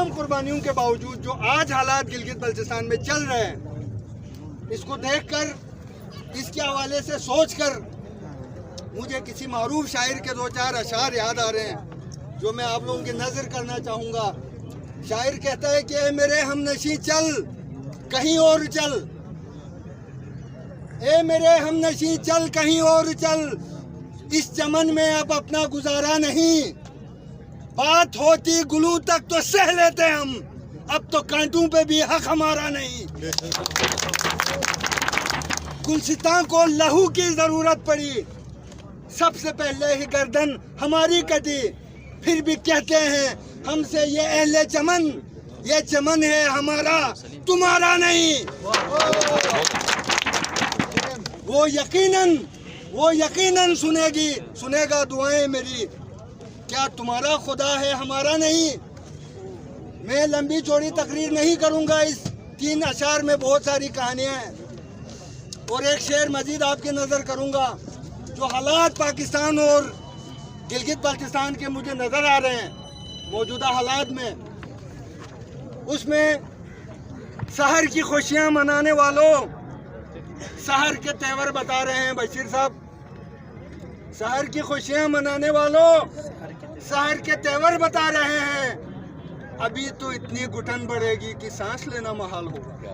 तमाम कुर्बानियों के बावजूद जो आज हालात गिलगित बल्तिस्तान में चल रहे हैं, इसको देखकर, इसके हवाले से सोचकर मुझे किसी मारूफ शायर के 2-4 अशार याद आ रहे हैं जो मैं आप लोगों की नजर करना चाहूँगा। शायर कहता है कि ए मेरे हमनशी चल कहीं और चल, ए मेरे हमनशी चल कहीं और चल, इस चमन में अब अपना गुजारा नहीं, बात होती गुलू तक तो सह लेते हम, अब तो कांटों पे भी हक हमारा नहीं। गुलसितां को लहू की जरूरत पड़ी, सबसे पहले ही गर्दन हमारी कटी, फिर भी कहते हैं हमसे ये अहले चमन, ये चमन है हमारा तुम्हारा नहीं। वो यकीनन सुनेगा दुआएं मेरी, क्या तुम्हारा खुदा है हमारा नहीं। मैं लंबी चौड़ी तकरीर नहीं करूंगा, इस 3 अशार में बहुत सारी कहानियां हैं और एक शेर मजीद आपकी नज़र करूंगा। जो हालात पाकिस्तान और गिलगित बाल्तिस्तान के मुझे नज़र आ रहे हैं मौजूदा हालात में, उसमें सहर की खुशियां मनाने वालों, सहर के तेवर बता रहे हैं बशीर साहब, सहर की खुशियां मनाने वालों सहर के तेवर बता रहे हैं, अभी तो इतनी घुटन बढ़ेगी कि सांस लेना महाल होगा।